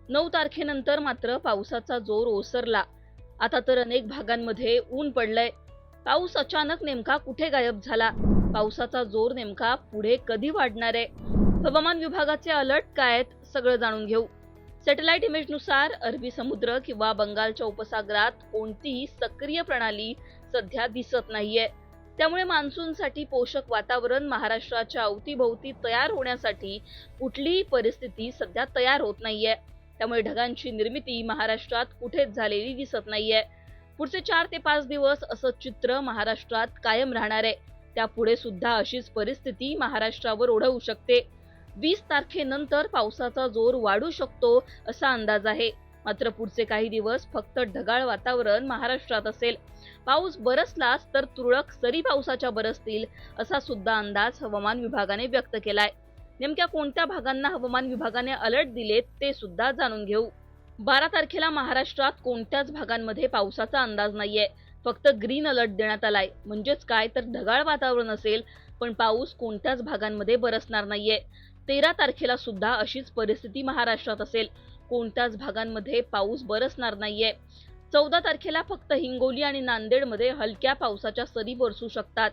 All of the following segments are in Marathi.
9 तारखेनंतर मात्र पावसाचा जोर ओसरला. आता तर अनेक भागांमध्ये ऊन पडलंय. पाऊस अचानक नेमका कुठे गायब झाला? पावसाचा जोर नेमका पुढे कधी वाढणार आहे? हवामान विभागाचे अलर्ट काय आहेत? सगळं जाणून घेऊ. सॅटेलाइट इमेजनुसार अरबी समुद्र किंवा बंगालच्या उपसागरात कोणतीही सक्रिय प्रणाली सध्या दिसत नाहीये. त्यामुळे मान्सूनसाठी पोषक वातावरण महाराष्ट्राच्या अवतीभोवती तयार होण्यासाठी कुठलीही परिस्थिती सध्या तयार होत नाहीये. त्यामुळे ढगांची निर्मिती महाराष्ट्रात कुठेच झालेली दिसत नाहीये. पुढचे 4 ते 5 दिवस असं चित्र महाराष्ट्रात कायम राहणार आहे. त्यापुढे सुद्धा अशीच परिस्थिती महाराष्ट्रावर ओढवू शकते. 20 तारखेनंतर पावसाचा जोर वाढू शकतो असा अंदाज आहे. मात्र पुढचे काही दिवस फक्त ढगाळ वातावरण महाराष्ट्रात असेल. पाऊस बरसलाच तर तुरळक सरी पावसाच्या बरसतील असा सुद्धा अंदाज हवामान विभागाने व्यक्त केलाय. नेमक्या कोणत्या भागांना हवामान विभागाने अलर्ट दिलेत ते सुद्धा जाणून घेऊ. 12 तारखेला महाराष्ट्रात कोणत्याच भागांमध्ये पावसाचा अंदाज नाहीये. फक्त ग्रीन अलर्ट देण्यात आलाय. म्हणजेच काय तर ढगाळ वातावरण असेल पण पाऊस कोणत्याच भागांमध्ये बरसणार नाहीये. 13 तारखेला सुद्धा अशीच परिस्थिती महाराष्ट्रात असेल. कोणत्याच भागांमध्ये पाऊस बरसणार नाहीये. 14 तारखेला फक्त हिंगोली आणि नांदेडमध्ये हलक्या पावसाच्या सरी बरसू शकतात.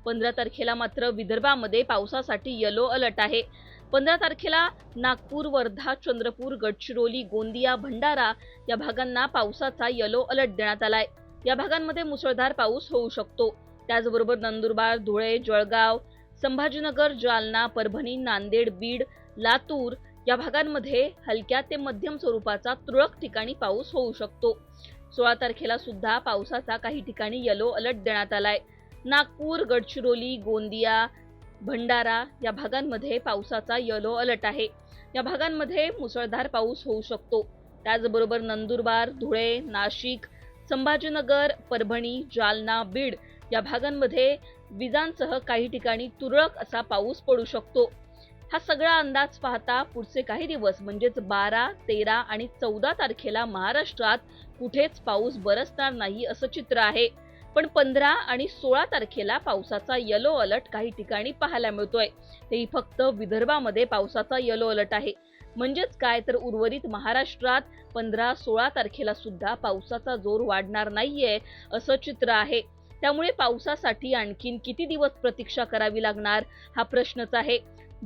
15 तारखेला मात्र विदर्भामध्ये पावसासाठी येलो अलर्ट आहे. 15 तारखेला नागपूर, वर्धा, चंद्रपूर, गडचिरोली, गोंदिया, भंडारा या भागांना पावसाचा येलो अलर्ट देण्यात आलाय. या भागांमध्ये मुसळधार पाऊस होऊ शकतो. त्याचबरोबर नंदुरबार, धुळे, जळगाव, संभाजीनगर, जालना, परभणी, नांदेड, बीड, लातूर या भागांमध्ये हलक्या ते मध्यम स्वरूपाचा तुरळक ठिकाणी पाऊस होऊ शकतो. 16 तारखेला सुद्धा पावसाचा काही ठिकाणी येलो अलर्ट देण्यात आलाय. नागपूर, गडचिरोली, गोंदिया, भंडारा या भागांमध्ये पावसाचा येलो अलर्ट आहे. या भागांमध्ये मुसळधार पाऊस होऊ शकतो. त्याचबरोबर नंदुरबार, धुळे, नाशिक, संभाजीनगर, परभणी, जालना, बीड या भागांमध्ये विजांसह काही ठिकाणी तुरळक असा पाऊस पडू शकतो. हा सगळा अंदाज पाहता पुढचे काही दिवस म्हणजेच 12, 13 आणि 14 तारखेला महाराष्ट्रात कुठेच पाऊस बरसणार नाही असं चित्र आहे. पण 15 आणि 16 तारखेला पावसाचा येलो अलर्ट काही ठिकाणी पाहायला मिळतोय. तेही फक्त विदर्भामध्ये पावसाचा येलो अलर्ट आहे. म्हणजेच काय तर उर्वरित महाराष्ट्रात 15, 16 तारखेला सुद्धा पावसाचा जोर वाढणार नाहीये असं चित्र आहे. त्यामुळे पावसासाठी आणखीन किती दिवस प्रतीक्षा करावी लागणार हा प्रश्नच आहे.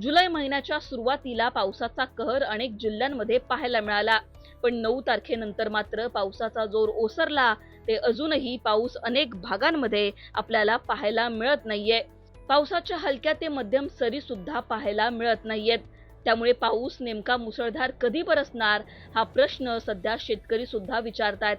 जुलै महिन्याच्या सुरुवातीला पावसाचा कहर अनेक जिल्ह्यांमध्ये पाहायला मिळाला. पण 9 तारखेनंतर मात्र पावसाचा जोर ओसरला. ते अजूनही पाऊस अनेक भागांमध्ये आपल्याला पाहायला मिळत नाहीये. पावसाच्या हलक्या ते मध्यम सरी सुद्धा पाहायला मिळत नाहीयेत. त्यामुळे पाऊस नेमका मुसळधार कधी बरसणार हा प्रश्न सध्या शेतकरी सुद्धा विचारतायत.